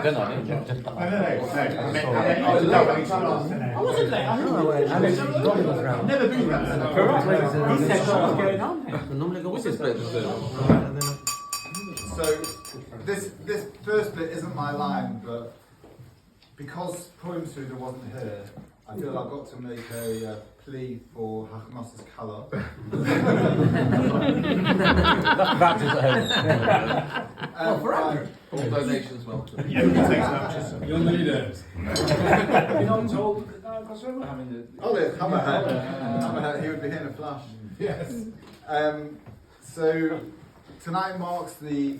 Then I didn't. No. I wasn't late. I've never been there. Correct. He said what was going on here. What's this bit? So this first bit isn't my line, but because Poems Reader wasn't here, I feel I've got to make a plea for Hachmas's colour. That's at home. For Andrew. All donations welcome. Yeah, we can take vouchers. Young leaders. You're not told because we're having the. Oh, yeah, Hammerhead, he would be here in a flash. Yes. So tonight marks the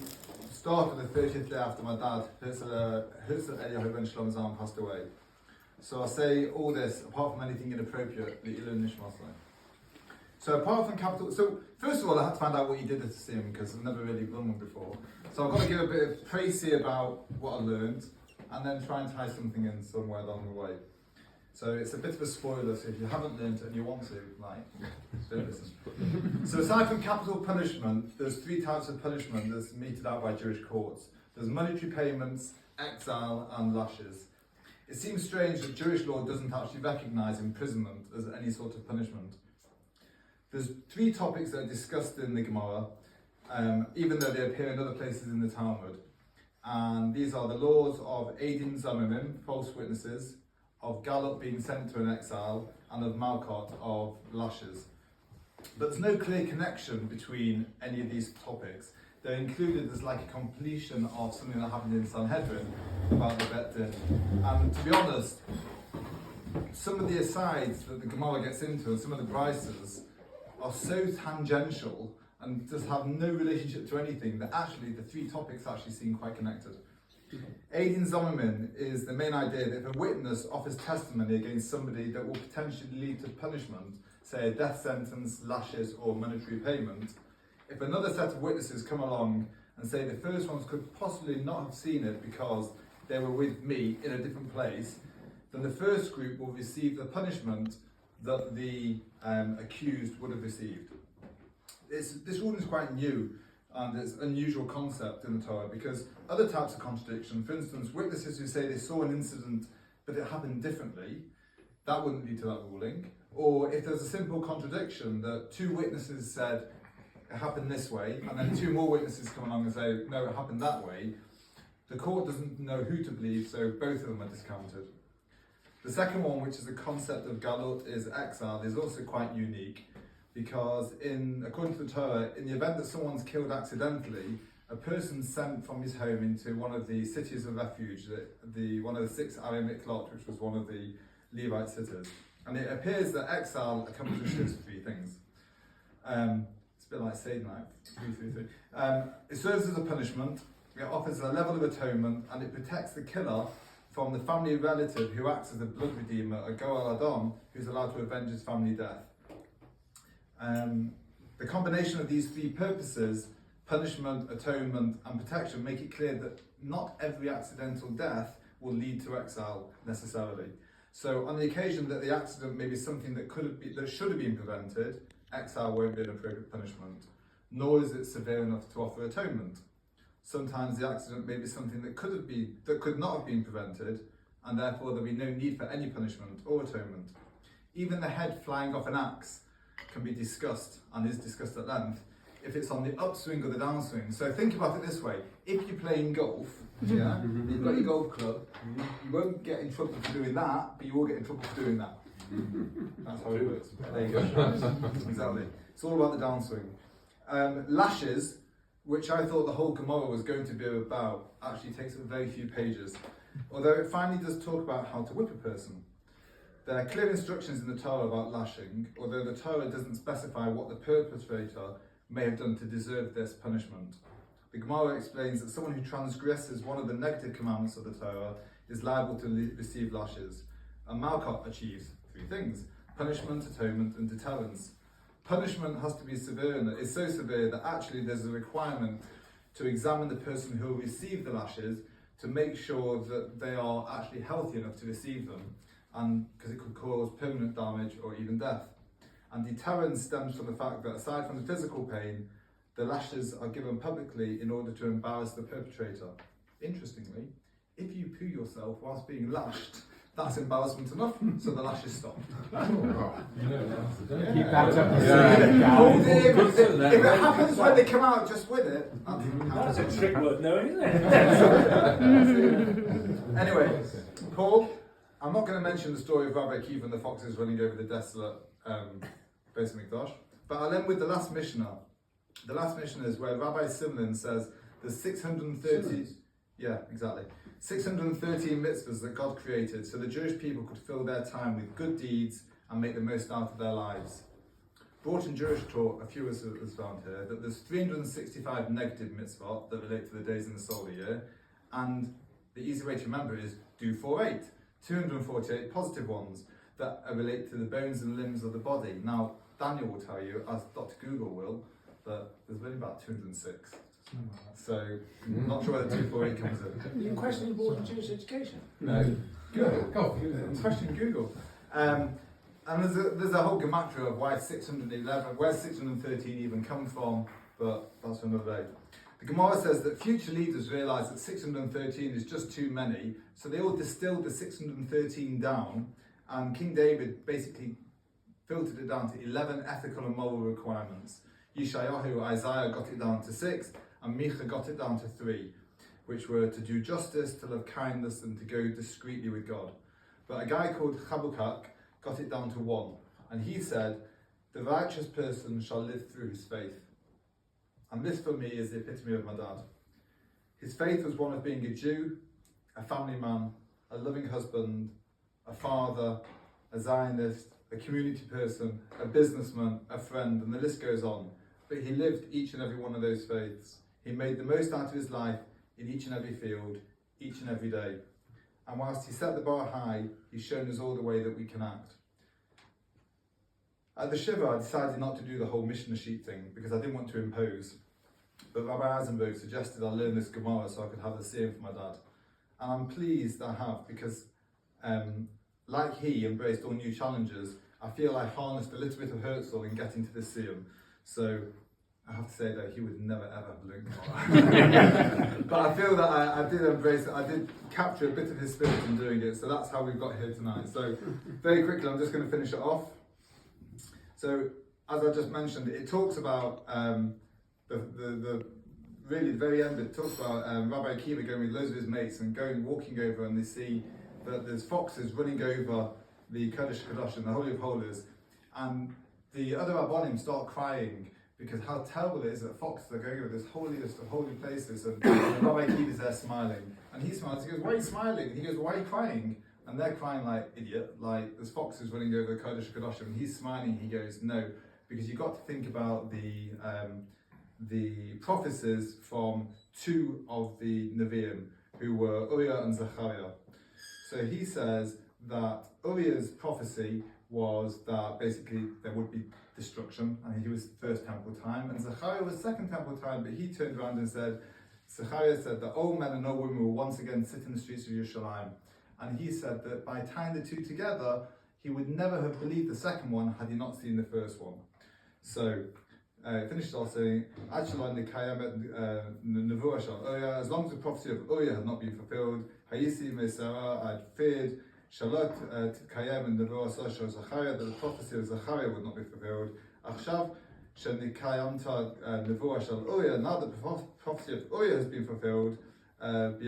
start of the 30th day after my dad, Herzl Ben Shlom Zalman, passed away. So I'll say all this, apart from anything inappropriate, that you learn Nishmasai. So apart from capital, so first of all I had to find out what you did at Siyum because I've never really done one before. So I've got to give a bit of praise here about what I learned and then try and tie something in somewhere along the way. So it's a bit of a spoiler, so if you haven't learned it and you want to, don't listen. So aside from capital punishment, there's 3 types of punishment that's meted out by Jewish courts. There's monetary payments, exile and lashes. It seems strange that Jewish law doesn't actually recognise imprisonment as any sort of punishment. There's 3 topics that are discussed in the Gemara, even though they appear in other places in the Talmud. And these are the laws of Edim Zamimim, false witnesses, of Gallup being sent to an exile, and of Makkot, of lashes. But there's no clear connection between any of these topics. They're included as like a completion of something that happened in Sanhedrin about the Bet Din. And to be honest, some of the asides that the Gemara gets into and some of the brises are so tangential and just have no relationship to anything that actually the 3 topics actually seem quite connected. Eidin Zomermin is the main idea that if a witness offers testimony against somebody that will potentially lead to punishment, say a death sentence, lashes or monetary payment, if another set of witnesses come along and say the first ones could possibly not have seen it because they were with me in a different place, then the first group will receive the punishment that the accused would have received. This ruling is quite new and it's an unusual concept in the Torah because other types of contradiction, for instance, witnesses who say they saw an incident but it happened differently, that wouldn't lead to that ruling. Or if there's a simple contradiction that 2 witnesses said it happened this way and then 2 more witnesses come along and say no, it happened that way, the court doesn't know who to believe, so both of them are discounted. The second one, which is the concept of galut, is exile, is also quite unique because according to the Torah, in the event that someone's killed accidentally, a person sent from his home into one of the cities of refuge, one of the 6 Arei Miklot, which was one of the Levite cities. And it appears that exile accomplishes 3 things. It's a bit like Seder night, 333. It serves as a punishment, it offers a level of atonement, and it protects the killer from the family relative who acts as a blood redeemer, a Goel Adam, who's allowed to avenge his family death. The combination of these 3 purposes, punishment, atonement and protection, make it clear that not every accidental death will lead to exile necessarily. So on the occasion that the accident may be something that should have been prevented, exile won't be an appropriate punishment, nor is it severe enough to offer atonement. Sometimes the accident may be something that could not have been prevented, and therefore there'll be no need for any punishment or atonement. Even the head flying off an axe can be discussed, and is discussed at length, if it's on the upswing or the downswing. So think about it this way: if you're playing golf, yeah, you've got your golf club, you won't get in trouble for doing that, but you will get in trouble for doing that. That's how it works. There you go. Exactly. It's all about the downswing. Lashes, which I thought the whole Gemara was going to be about, actually takes up very few pages. Although it finally does talk about how to whip a person. There are clear instructions in the Torah about lashing, although the Torah doesn't specify what the perpetrator may have done to deserve this punishment. The Gemara explains that someone who transgresses one of the negative commandments of the Torah is liable to receive lashes. And Makkot achieves 3 things: punishment, atonement and deterrence. Punishment has to be severe, and it's so severe that actually there's a requirement to examine the person who will receive the lashes to make sure that they are actually healthy enough to receive them, and because it could cause permanent damage or even death. And deterrence stems from the fact that aside from the physical pain, the lashes are given publicly in order to embarrass the perpetrator. Interestingly, if himself whilst being lashed, that's embarrassment enough, so the lashes stopped. Keep that up. Hold him. If it happens when they come out just with it, That's a trick worth knowing, isn't it? Anyway, Paul, I'm not going to mention the story of Rabbi Akiva and the foxes running over the desolate Beis Mikdash, but I'll end with the last Mishnah. The last Mishnah is where Rabbi Simlin says there's 630, yeah, exactly, 613 mitzvahs that God created so the Jewish people could fill their time with good deeds and make the most out of their lives. Brought in Jewish talk, a few is found here, that there's 365 negative mitzvah that relate to the days in the solar year, and the easy way to remember is do 48, 248 positive ones that relate to the bones and limbs of the body. Now, Daniel will tell you, as Dr. Google will, that there's really about 206. So, not sure where the 248 comes in. You question the importance of Jewish education? No. Google. I'm questioning Google. And there's a whole gematria of why 611, where 613 even come from, but that's for another day. The Gemara says that future leaders realised that 613 is just too many, so they all distilled the 613 down, and King David basically filtered it down to 11 ethical and moral requirements. Yeshayahu, Isaiah got it down to 6, and Micha got it down to 3, which were to do justice, to love kindness, and to go discreetly with God. But a guy called Chabukak got it down to 1, and he said, the righteous person shall live through his faith. And this for me is the epitome of my dad. His faith was one of being a Jew, a family man, a loving husband, a father, a Zionist, a community person, a businessman, a friend, and the list goes on. But he lived each and every one of those faiths. He made the most out of his life in each and every field, each and every day. And whilst he set the bar high, he's shown us all the way that we can act. At the Shiva, I decided not to do the whole Mishnah sheet thing because I didn't want to impose. But Rabbi Eisenberg suggested I learn this Gemara so I could have the Siyum for my dad. And I'm pleased I have because, like he embraced all new challenges, I feel I harnessed a little bit of Herzl in getting to this Siyum. So I have to say that he would never ever have learned Gemara. But I feel that I did embrace it, I did capture a bit of his spirit in doing it, so that's how we got here tonight. So very quickly, I'm just going to finish it off. So, as I just mentioned, it talks about really the very end. It talks about Rabbi Akiva going with loads of his mates and walking over, and they see that there's foxes running over the Kodesh Kodashim, the Holy of Holies, and the other Rabbonim start crying because how terrible it is that foxes are going over this holiest of holy places, and Rabbi Akiva is there smiling, and he smiles. He goes, "Why are you smiling?" And he goes, "Why are you crying?" And they're crying like idiot, like there's foxes running over the Kodesh Kodashim, and he's smiling. He goes, "No, because you've got to think about the prophecies from two of the Nevi'im, who were Uriah and Zechariah." So he says that Uriah's prophecy was that basically there would be destruction, and he was first temple time, and Zechariah was second temple time, but he turned around and said, Zechariah said that all men and all women will once again sit in the streets of Yerushalayim. And he said that by tying the two together, he would never have believed the second one had he not seen the first one. So, finished off saying, as long as the prophecy of Uriah had not been fulfilled, I'd feared that the prophecy of Zechariah would not be fulfilled. Now that the prophecy of Uriah has been fulfilled, that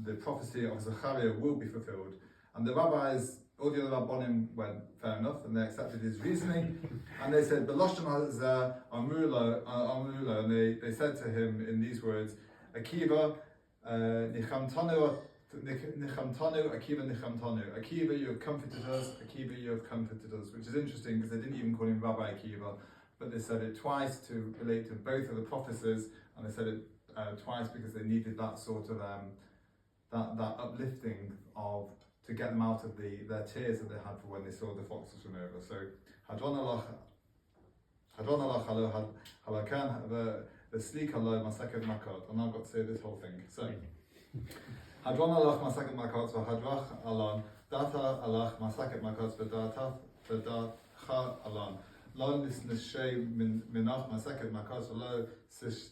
the prophecy of Zechariah will be fulfilled. And the rabbis, all the other rabbonim went, fair enough, and they accepted his reasoning. And they said, and they said to him in these words, Akiva, Nichamtanu, Akiva, Nichamtanu. Akiva, you have comforted us. Akiva, you have comforted us. Which is interesting because they didn't even call him Rabbi Akiva, but they said it twice to relate to both of the prophecies, and they said it twice because they needed that sort of that uplifting of to get them out of their tears that they had for when they saw the foxes run over. So Hadron Allah Halakan the Sleek Allah Massechet Makkot. And I've got to say this whole thing. So Hadron Allah Massechet Makkot v'Hadrach Alon Data Allah Massechet Makkot v'Data Cha Alon. לא נשי מנח מסכת Makkot ולא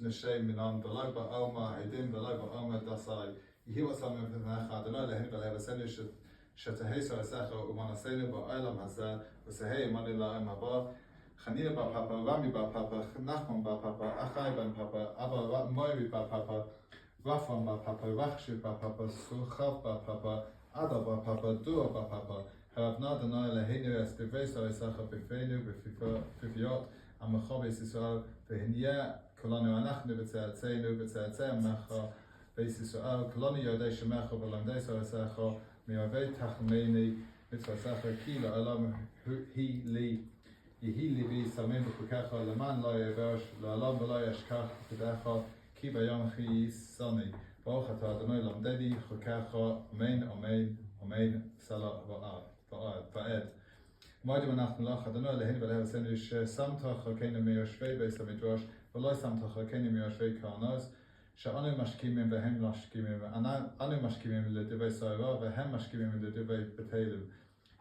נשי מנן ולא באומה עדים ולא באומה דסי. יהי רצון מפניך אדוני להן ולהבסנו שתהי עשיך ומנסנו בעולם הזה ושהי עמנו לעם הבא. חנינה בר פאפה, רמי בר פאפה, נחמן בר פאפה, אחי בן פאפה, אבא מוירי בר פאפה, רפון בר פאפה, רחשי בר פאפה, סוחב בר פאפה, עדה בר פאפה, דור בר פאפה. הרבנה אדוני להינו אספיבייסו עשיך בפנינו בפפיות עמך בית ישראל והניה כולנו אנחנו בצאצאינו בצאצאי עמך בית ישראל כולנו יודעי שמך ולמדי עשיך מאוהבי תחמני מצוותיך כי לעולם היא לי יהי ליבי סמים בחוקיך למען לא יבש לעולם ולא ישכח פקודיך כי ביום חיי שני ברוך אתה אדוני למדני חוקיך אמן אמן אמן סלע ועד. מועדים אנחנו לך אדוני להן ולהבסנו ששמת חלקנו מיושבי בית המדרש ולא שמת חלקנו מיושבי כהנוס שאנו משכימים והם משכימים אנו משכימים לדברי סוהרה והם משכימים לדברי בתלים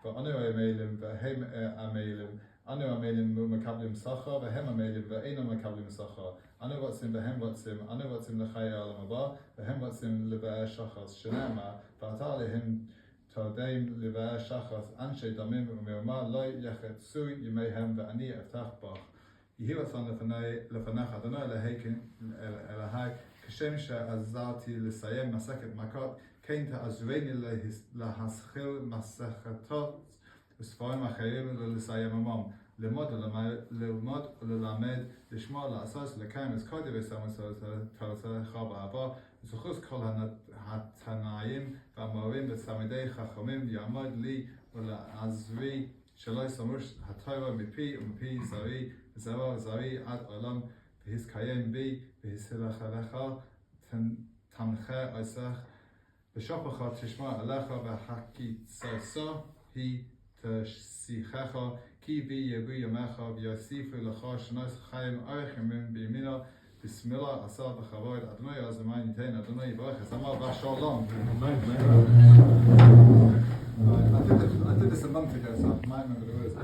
ואנו עמלים והם עמלים אנו עמלים ומקבלים שכר והם עמלים ואינו מקבלים שכר אנו רוצים והם רוצים אנו רוצים לחיי העולם הבא והם רוצים לבאי שחר שנאמר ואתה עליהם תודעים לבאי שחר אנשי דמים ומרמה לא יחצו ימיהם ואני אפתח בך יהי רצון לפניך אדוני אלוהי כשם שעזרתי לסיים מסכת מכות כן תעזרני להשכיל מסכתות וספרים אחרים ולסיימם ללמוד וללמד לשמוע לעשות לקיים את כל דברי תורתך בעבר וזכות כל התנאים והמורים ותלמידי חכמים יעמוד לי ולעזרי שלא יסמוש התורה מפי ומפי זרי וזרע וזרי עד עולם והזקיים בי והסלח לך תנחה עשך ושופך תשמע עליך והחקיצתו היא תשיחך כי בי יבוא ימיך ויוסיפו לך שנות חיים אורך ימים בימינו בסמילה עשה בכבוד אדוני הזמן ייתן אדוני יברך הזמר והשלום. I did this a month ago, so I might remember the words.